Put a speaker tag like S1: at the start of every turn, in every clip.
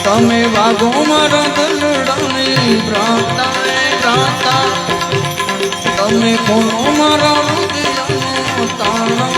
S1: તમે વાગો મારા દલડાની પ્રાર્થના તમે ખોલો મારા હૃદયનો તાળો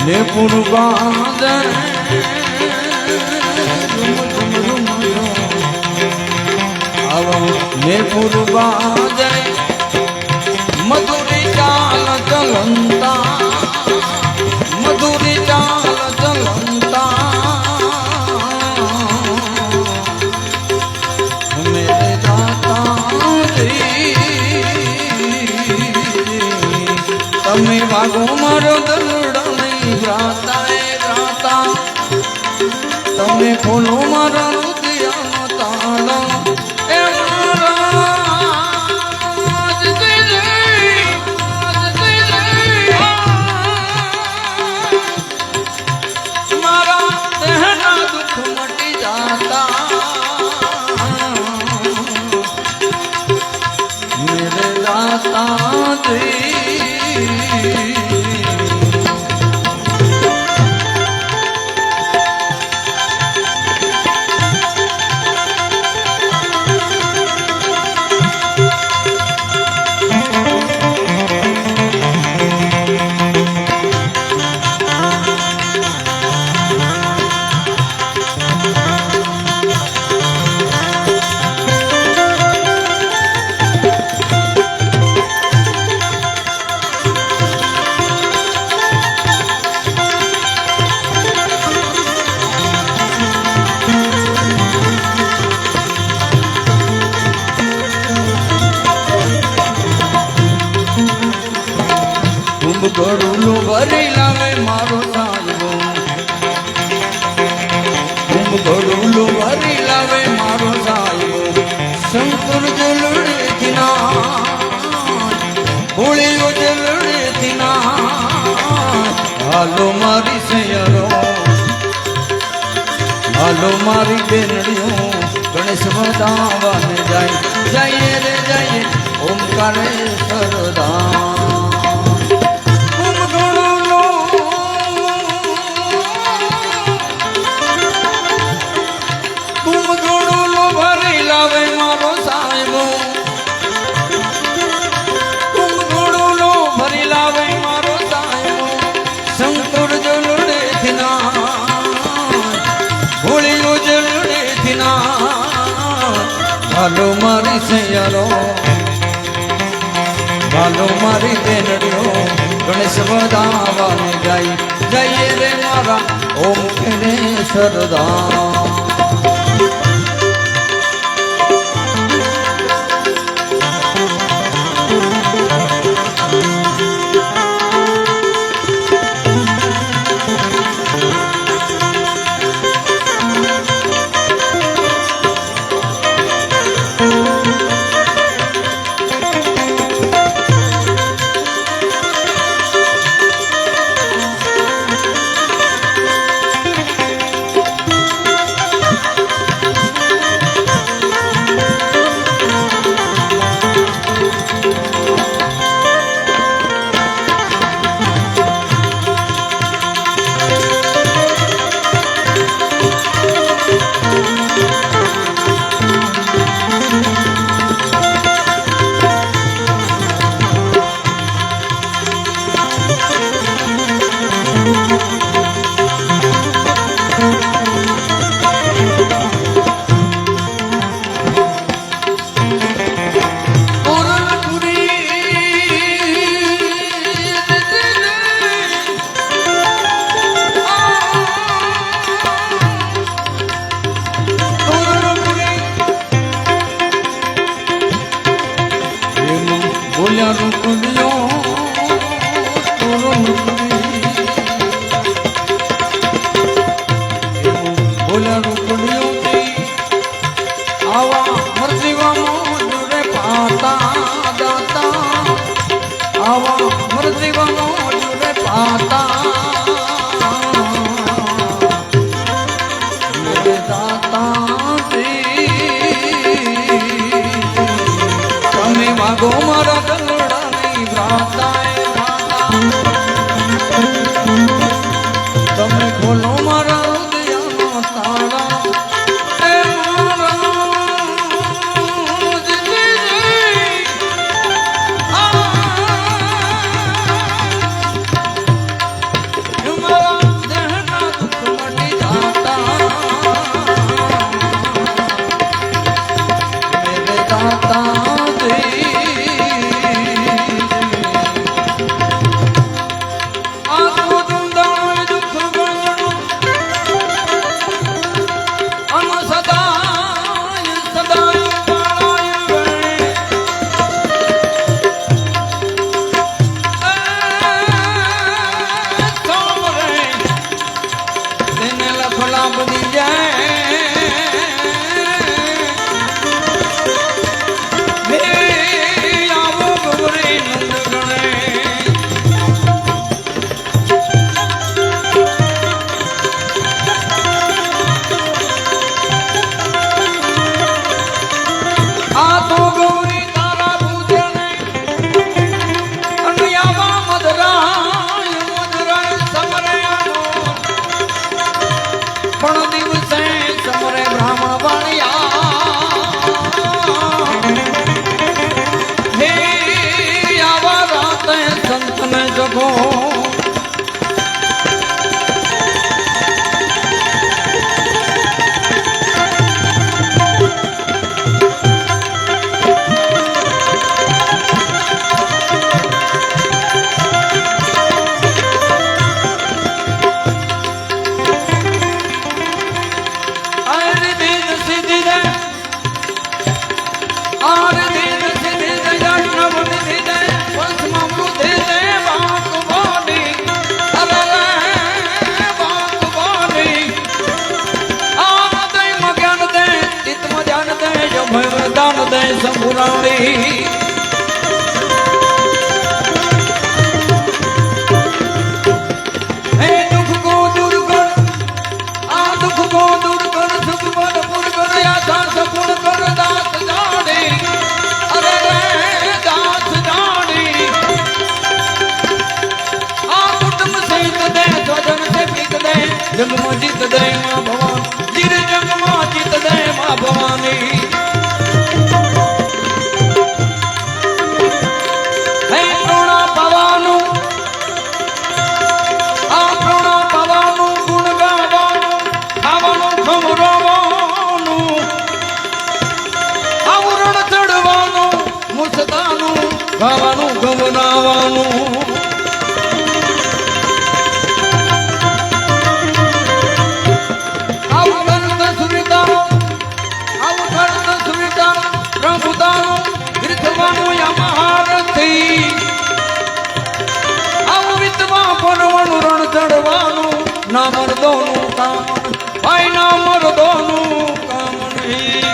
S1: ને પુરવાદન આવો ને પુરવાદન મધુરી ચાલ ચલંતા મધુરી ચાલ ચલંતા મેરે દાતાજી તમે વાગો મારો દલડા તમે ખોલો મારા હૃદયનો તાળો એ મારા દેહના દુઃખ મટી જાતા મેરે દાતાજી ગળુલો ભરી લાવે મારો સાહેબો ગળુલો ભરી લાવે મારો સાહેબો શંકર જલડેથી ના હોળીઓ જલડેથી ના હાલો મારી સૈયરો હાલો મારી બેનડીઓ ગણેશ વધાવાને જાય જઈએ રે જઈએ ઓમકારે સરદા હાલો મારી સૈયરો હાલો મારી બેનડીઓ ગણેશ વધાવાને જાય જઈએ રે મારા ઓમ કે સરદા પુરાણી હે દુઃખ કો દૂર કર આ દુઃખ કો દૂર કર સુખ ભરપૂર કર આશા સપૂર્ણ કર દાસ જાણે અરે રે દાસ જાણે આ કુટુંબ સહિત દે સ્વજન से पीत दे जग में जीत दे मां भवान जीर जग में जीत दे मां भवानी हे प्रणा पवानु आ प्रणा पवानु गुण गावानु खावानु खमरावानु आवरण चढ़वानु मुसदानु गावानु गवनावानु ના મર્દોનું કામ ભાઈ ના મર્દોનું કામ નહીં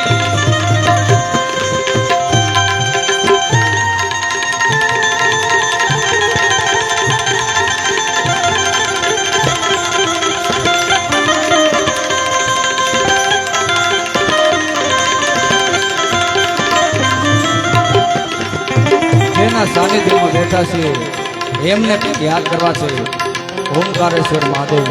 S1: જેના સાનિધ્યમાં બેઠા છે એમને યાદ કરવા છે ओंकारेश्वर महादेव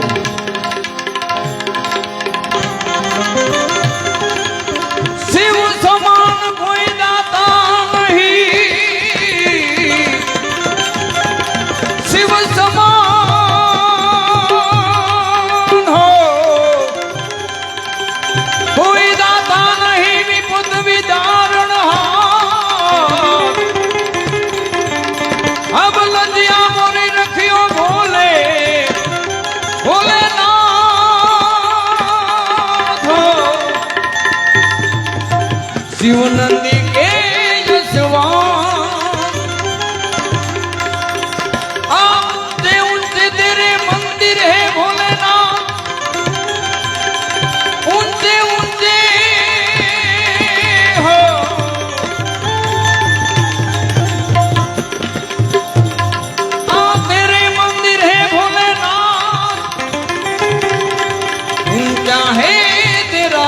S1: शिव समान कोई दाता नहीं शिव समान हो कोई दाता नहीं विपुत विदारण अब लजिया मोरी रखियो बोले शिवनंदी के यशवान आते उनसे तेरे मंदिर है भोलेनाथ उनसे उनसे हो तेरे मंदिर है भोलेनाथ ऊंचा है तेरा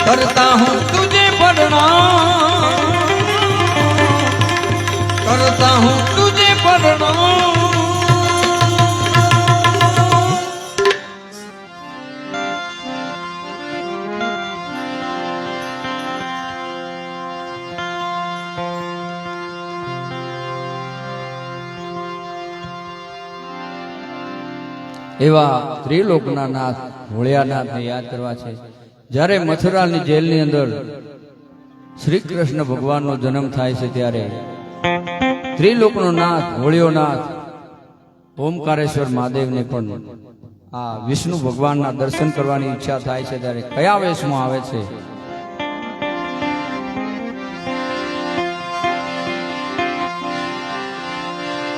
S1: करता हूँ तुझे प्रणाम करता हूँ तुझे प्रणाम એવા ત્રિલોકના નાથ ભોળિયાનાથને યાદ કરવા છે જ્યારે મથુરાની જેલની અંદર શ્રી કૃષ્ણ ભગવાનનો જન્મ થાય છે ત્યારે ત્રિલોકનો નાથ ભોળિયોનાથ ઓમકારેશ્વર મહાદેવને પણ આ વિષ્ણુ ભગવાનના દર્શન કરવાની ઈચ્છા થાય છે ત્યારે કયા વેશમાં આવે છે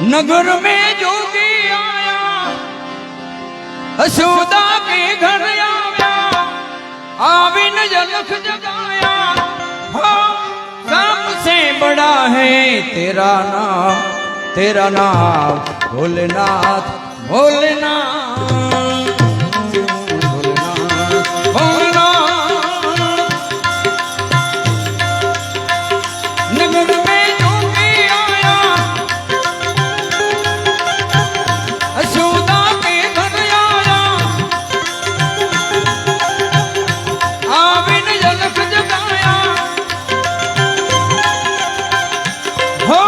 S1: नगर में जोगी आया यशोदा के घर आया आविन जलख जगाया सबसे बड़ा है तेरा नाम भोलेनाथ भोलेनाथ नगर में जोगी आया यशोदा के घर आया आविन जलख जगाया हो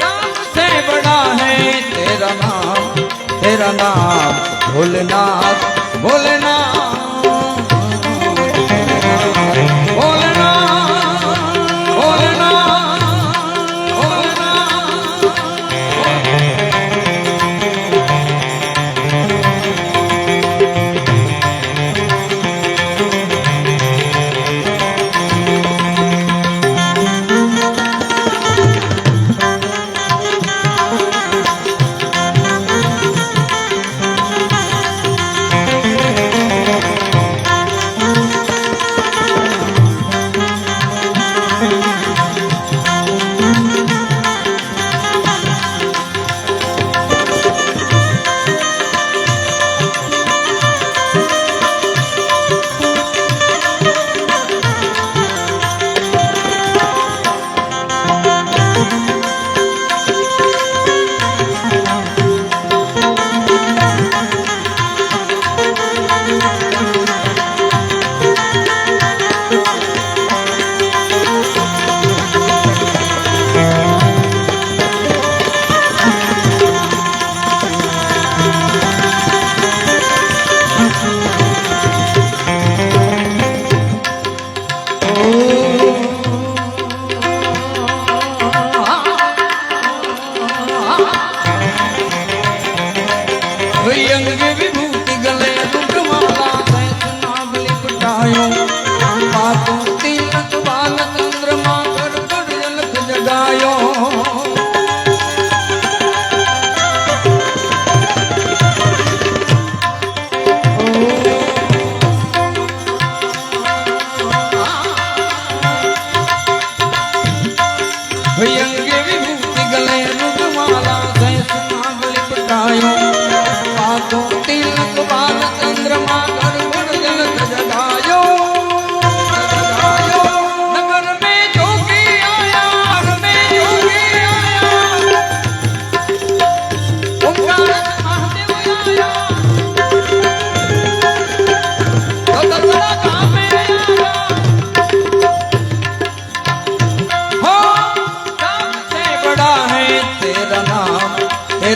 S1: सबसे बड़ा है तेरा नाम भोलेनाथ भोलेनाथ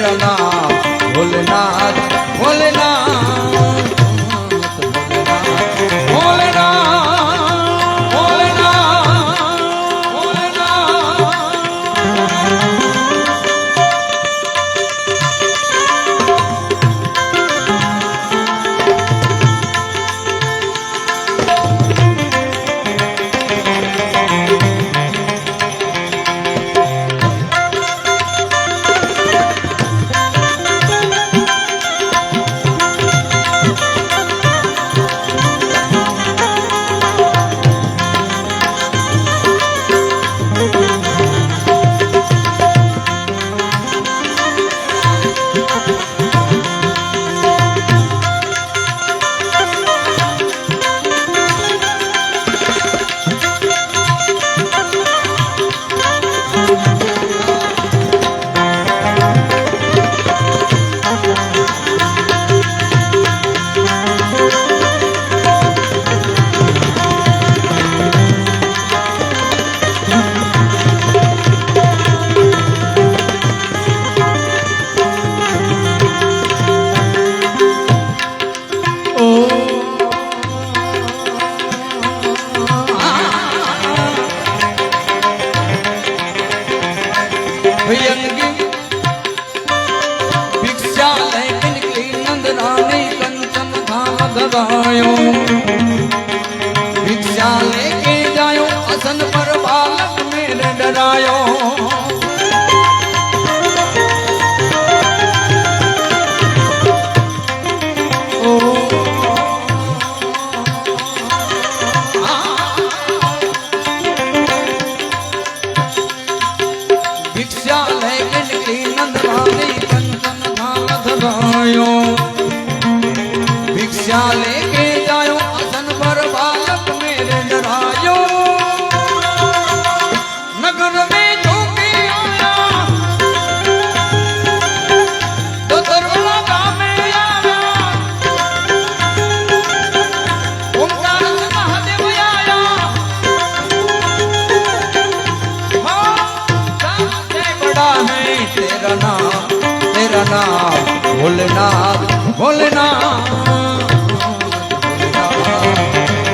S1: तेरा नाम भोलेनाथ भोलेनाथ भोलेनाथ भोलेनाथ भिक्षा लेकिन की नंद रानी कंचन धाम धरायो भिक्षा लेके जायो असन पर बालक मेरे डरायो भिक्षा लेकिन की नंद रानी कंचन धाम धरायो भिक्षा लेके जायो असन पर बालक मेरे डरायो नगर में जो के आया तो दरवाजा गाँव में आया ओंकार से महादेव आया हाँ सबसे बड़ा है तेरा नाम भोलेनाथ भोलेनाथ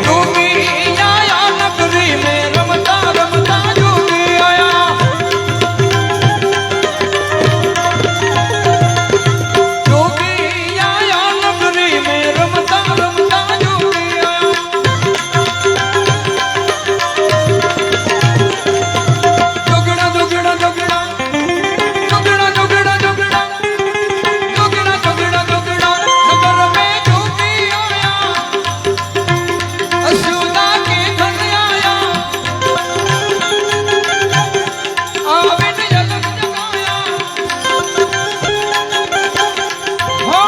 S1: जोगी आया नगरी में रमता रमता जोगी आया जोगी आया नगरी में रमता रमता जोगी आया जोगड़ा जोगड़ा जोगड़ा जोगड़ा जोगड़ा जोगड़ा जोगड़ा जोगड़ा जोगड़ा नगर में जोगी आया अशोदा के धन आया आविन जगत जगाया हो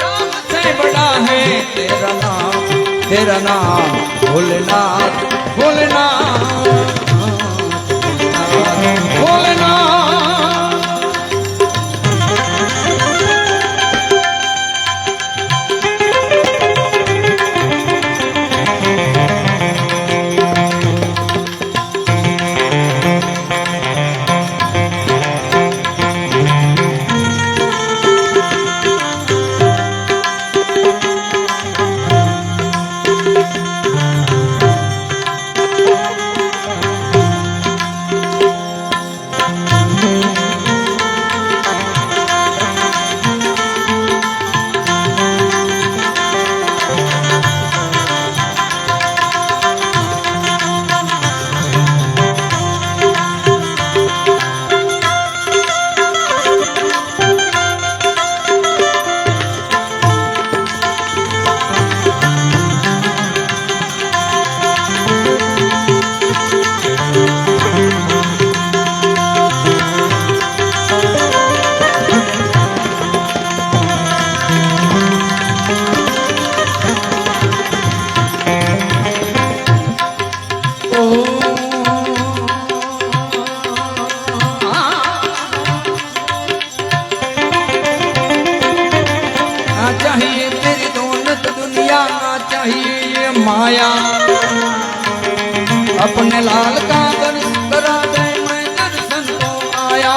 S1: सबसे बड़ा है तेरा नाम भोलेनाथ भोलेनाथ भोलेनाथ माया अपने लाल का दर्शन करा दे मैं दर्शन को आया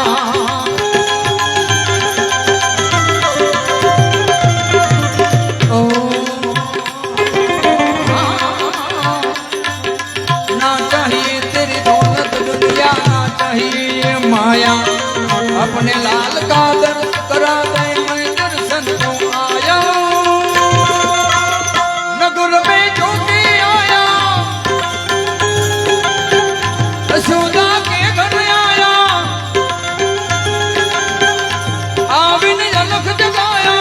S1: आया अपने लाल का दर्श करा दे मैं दर्शन को आया नगर में जो के आया यशोदा के घर आया आविन अलख जगाया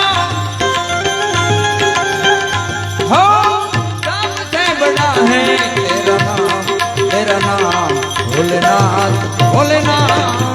S1: हो सबसे बड़ा है तेरा नाम भोलेनाथ भोलेनाथ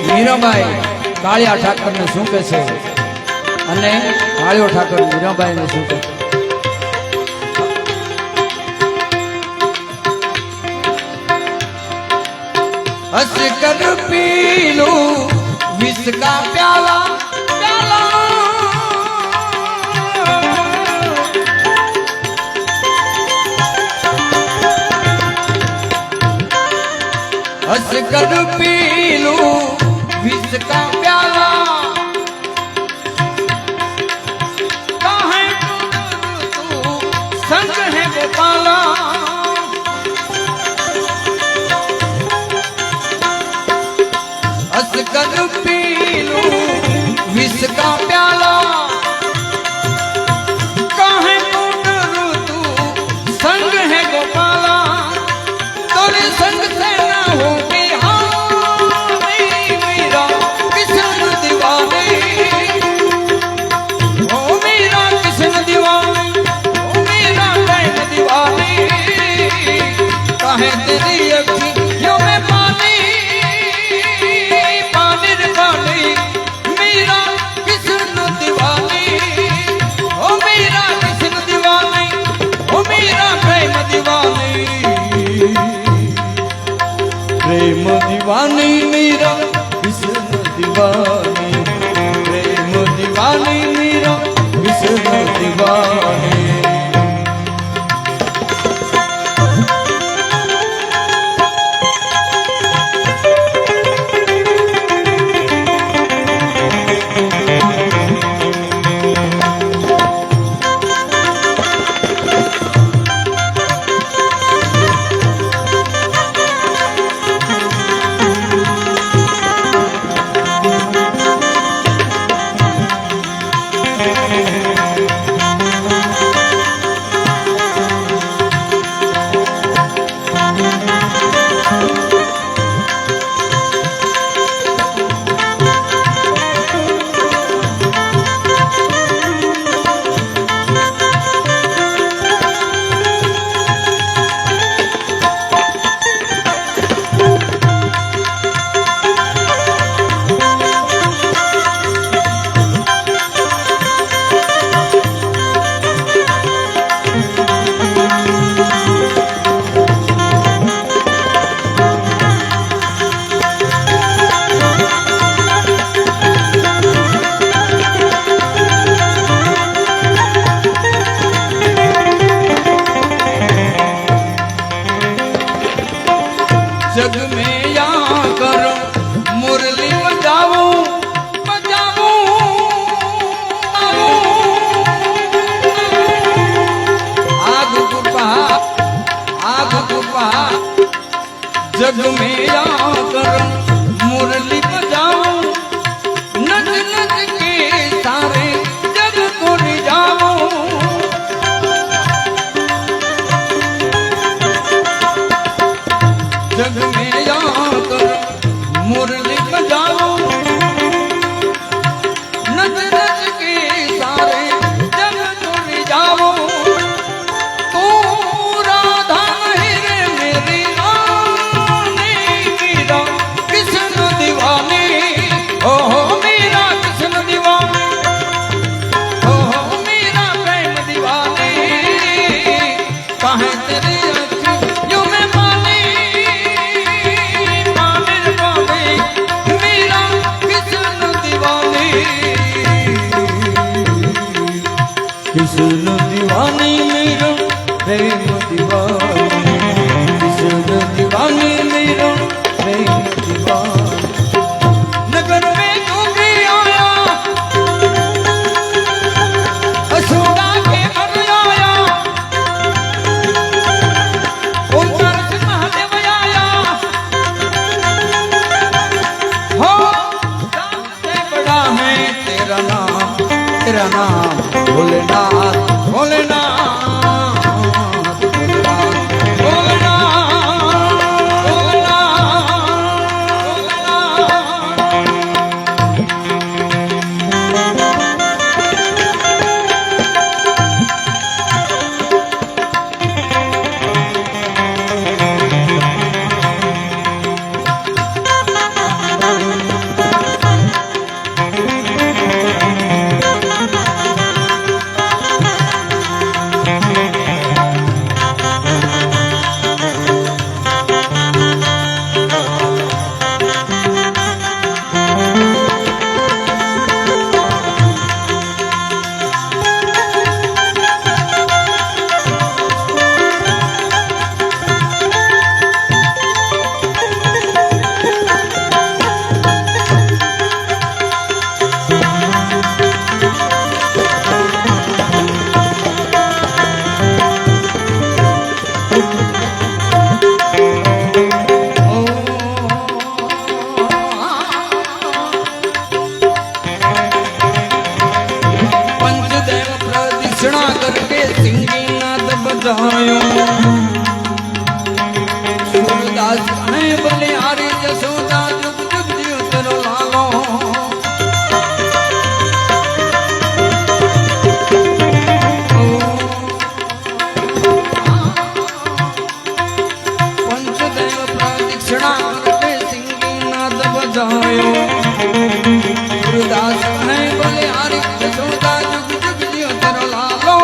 S1: મીરાબાઈ કાળિયા ઠાકરને શું કહે છે અને કાળિયો ઠાકર મીરાબાઈને શું કહે हंस कर पी लो विष का प्याला प्याला हंस कर पी लो विष का प्याला काहे तू संग है गोपाला हंस कर पी लो विष का प्याला काहे तू संग है गोपाला तोरे संग से ना हो है तेरी अखियों में पानी पानी रे पानी मेरा किसन दीवानी ओ मेरा किसन दीवानी ओ मेरा प्रेम दीवानी मेरा किसन दीवानी प्रेम दीवानी मेरा किसन दीवानी तेरा नाम भोलेनाथ भोलेनाथ सूरदास ने बलिहारी जसोदा जुग जुग जियो तेरो लालो पंचदेव प्रदक्षिणा करके सिंगी नाद बजायो सूरदास ने बलिहारी जसोदा जुग जुग जियो तेरो लालो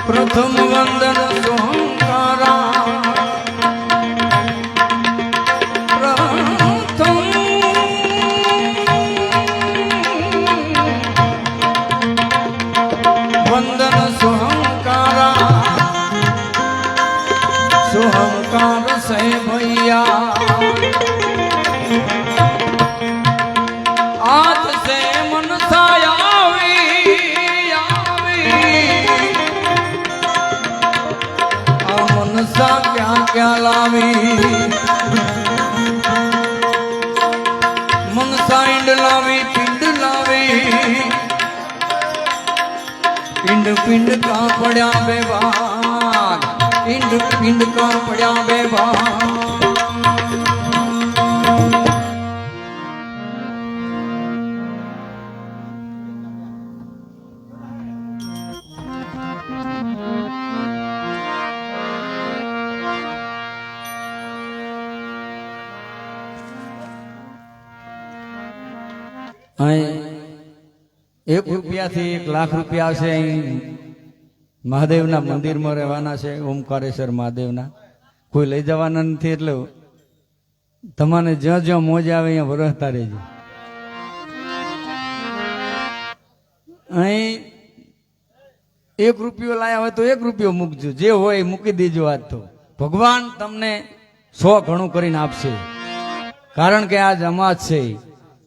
S1: प्रथम वंदन सोहंकारा प्रथम वंदन सोहंकारा सोहंकार से भैया हाथ से मन साया मनसा क्या क्या लावी मनसा इंड लावी पिंड लावी पिंड पिंड का पड़ा बेबाग पिंड पिंड का पड़ा बेबाग एक रुपया थी 1 लाख रुपया आवशे। महादेवना मंदिर में रहवाना छे ओमकारेश्वर महादेवना कोई लई जवाना नथी એટલે तमने ज्यां ज्यां मोज आवे अहींया वरसता रहेजो। અહીં 1 રૂપિયો લાયા હોય તો 1 રૂપિયો મૂકજો, જે હોય મૂકી દેજો. આજ તો ભગવાન તમને 100 ગણું કરીને આપશે. કારણ કે આજ અમાસ છે.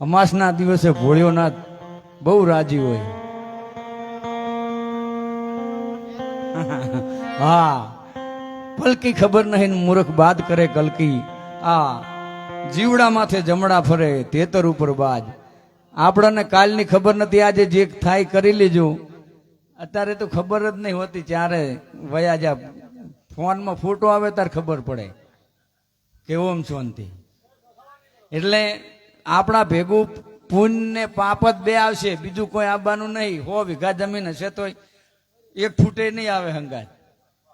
S1: અમાસના દિવસે ભોળિયોનાથ બહુ રાજી હોય. હા, પલકી ખબર નહીં મૂર્ખ બાદ કરે કલકી. આ જીવડા માથે જમડા ફરે તેતર ઉપર બાજ. આપણને કાલની ખબર નથી, આજે જે થાય કરી લેજો. અત્યારે તો ખબર જ નહીં હોતી, ત્યારે વયા જા ફોનમાં ફોટો આવે ત્યારે ખબર પડે કે ઓમ શાંતિ. એટલે આપણા ભેગું પુણ્ય ને પાપ જ બે આવશે, બીજું કોઈ આવવાનું નહીં. 100 વીઘા જમીન હશે તો 1 ફૂટે નહીં આવે હંગાત.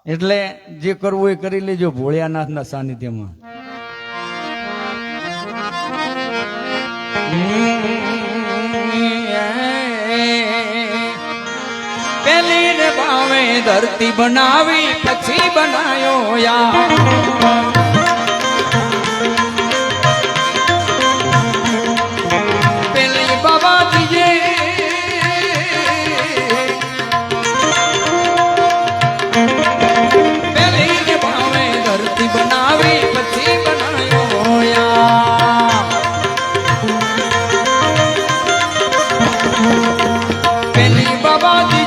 S1: એટલે જે કરવું એ કરી લેજો ભોળિયાનાથના સાનિધ્યમાં. પેલી ને ભાવે ધરતી બનાવી પછી બનાયો યાર. પેલી બાબાજીએ પેલી ને ભાવે ધરતી બનાવી પછી બનાયો યાર. પેલી બાબાજી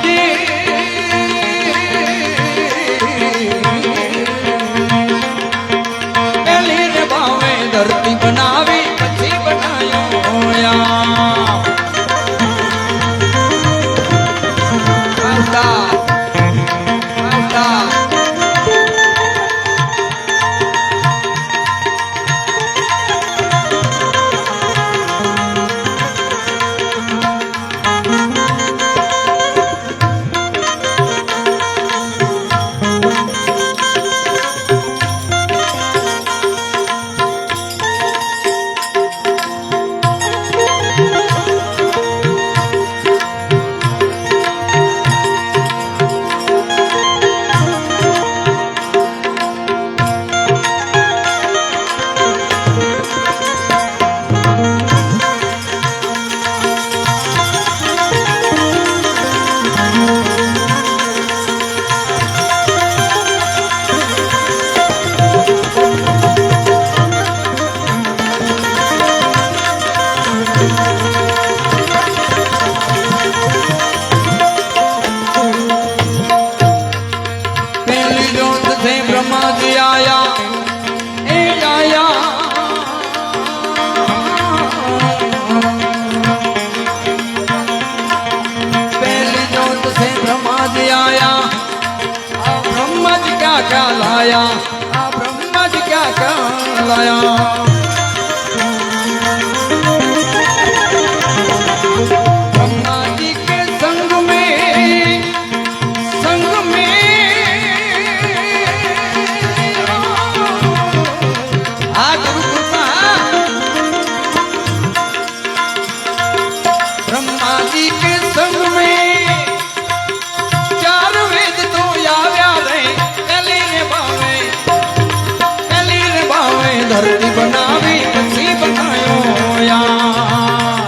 S1: ધરતી બનાવી પછી બનાયો યાર. क्या लाया ब्रह्मा जी क्या लाया. ब्रह्मा जी के संग में आ गुरु कृपा. ब्रह्मा जी के संग में धरती बनावी પછી બનાયો યાર.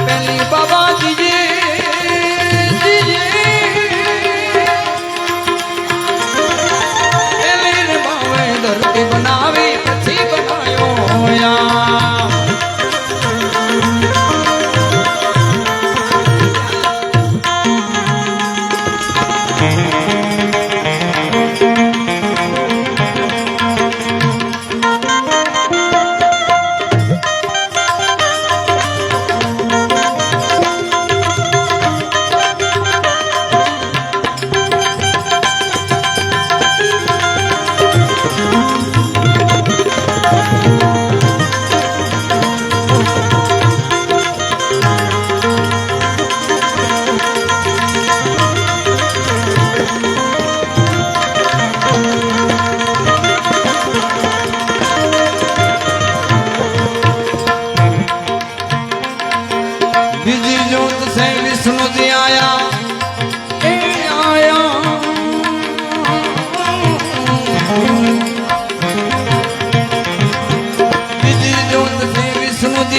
S1: પેલી બાબાજી પેલી રે બાવે ધરતી બનાવી પછી બનાયો યાર.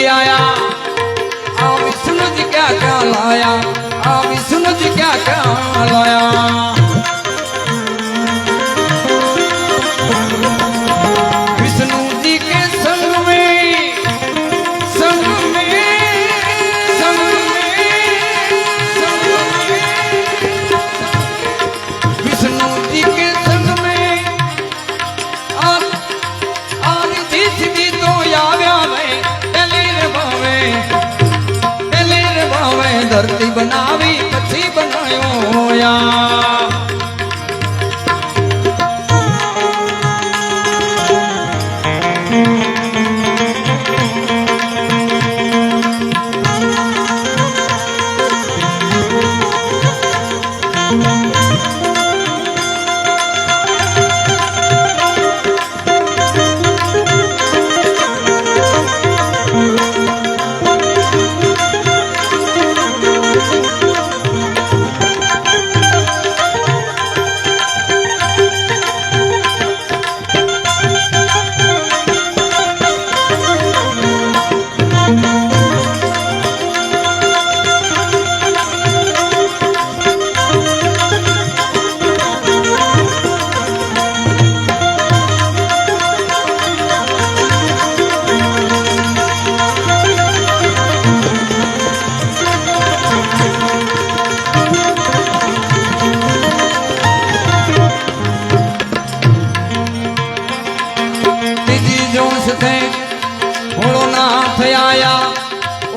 S1: आया आ विष्णु जी क्या लाया. आ विष्णु जी क्या लाया. હોયા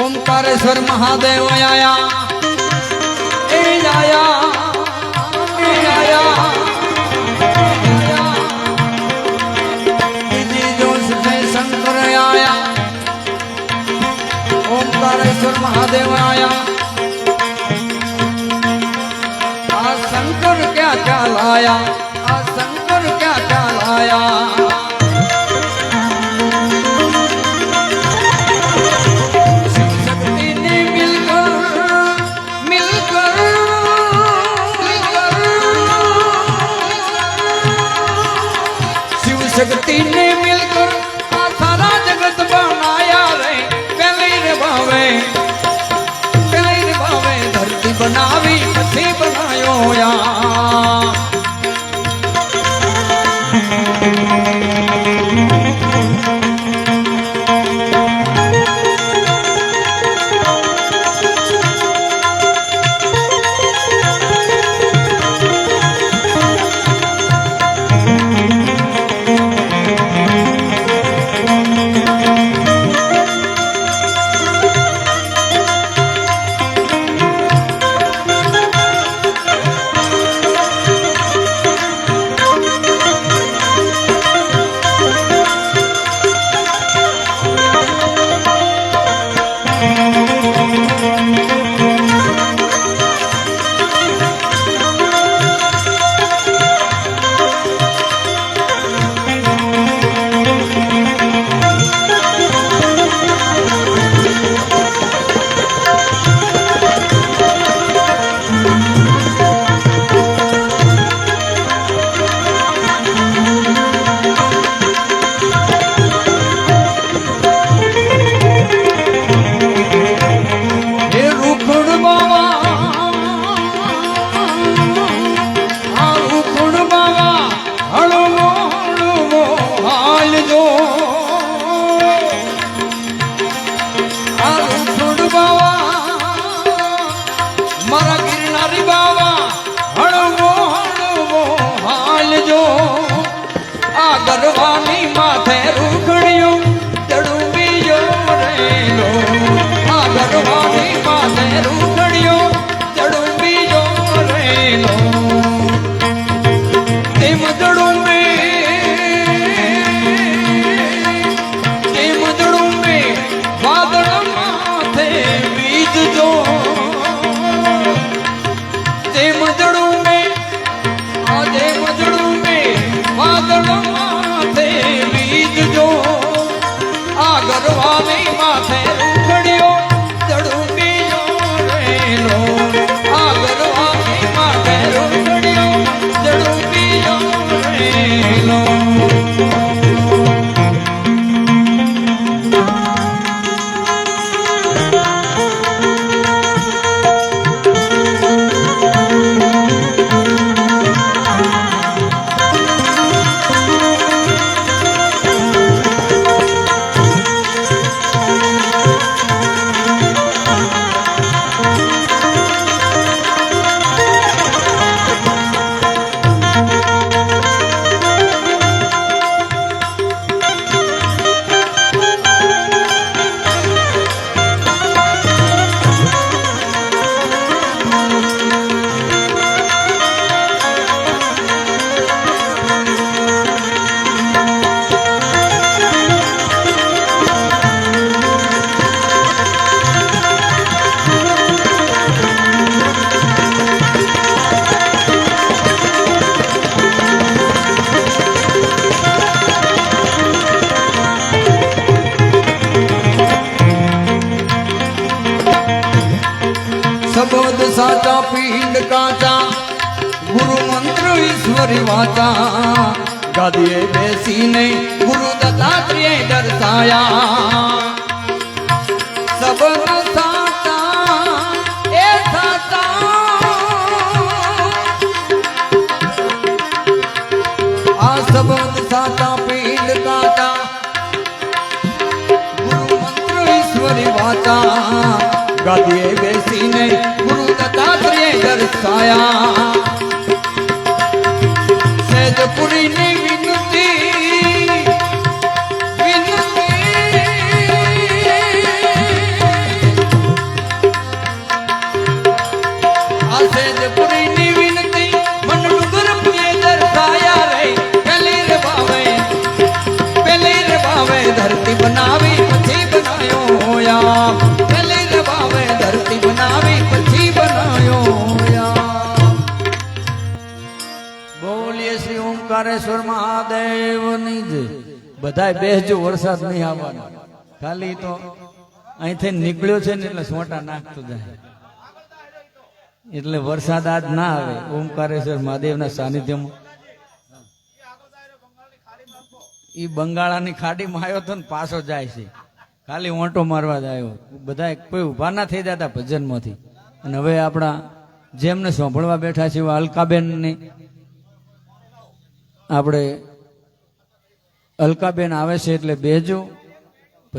S1: ओंकारेश्वर महादेव आया ए आया ए आया जोश से शंकर आया ओंकारेश्वर महादेव आया आ शंकर क्या क्या लाया आ शंकर क्या क्या लाया शक्ति ने मिलकर सारा जगत बनाया रे पहले भावे धरती बनावी पछी बनायो या गरवानी माथे रूखड़ियों चढ़ू बीजो रेलो आ गरवानी माथे रूखड़ियों चढ़ू बीजो रेलो तेम जड़ू में बादल माथे बीज जो तेम जड़ू में आजे मजड़ू में बादल बीज जो आ गरवानी माथे रूखड़ियो चढ़ू बीजो रेलो आ गरवानी माथे रूखड़ियो चढ़ू बीजो रेलो પિંડ કાચા ગુરુ મંત્ર ઈશ્વરી વાચા ગાદીએ બેસીને ગુરુ દત્તાત્રેય દર્શાયા સબન સાચા એ સાચા આ સબન સાચા પિંડ કાચા ગુરુ મંત્ર ઈશ્વરી વાચા ગાદીએ બેસીને ગુરુ દત્તાત્રેય દર્શાયા સેજપુરીની વિનતી આ સેજપુરીની વિનતી મન ડુંગર પ્રિય દર્શાયા રે પેલી રે ભાવે ધરતી બનાવી પછી બનાયો હોયા પેલી રે ભાવે ધરતી બનાવી પછી બનાયો હોયા બોલીએ શ્રી ઓમકારેશ્વર મહાદેવની જય બધાય બેસજો વરસાદ નહીં આવવાનો ખાલી તો અહીંથી નીકળ્યો છે ને એટલે સોટા નાખતો જાય એટલે વરસાદ આજ ના આવે ઓમકારેશ્વર મહાદેવના સાનિધ્યમાં ઈ બંગાળાની ખાડીમાં આવ્યો તો ને પાછો જાય છે ખાલી ઓંટો મારવા જ આવ્યો બધા કોઈ ઉભા ના થઈ જતા ભજનમાંથી અને હવે આપણા જેમને સાંભળવા બેઠા છે એવા અલકાબેનની આપણે અલકાબેન આવે છે એટલે બેજો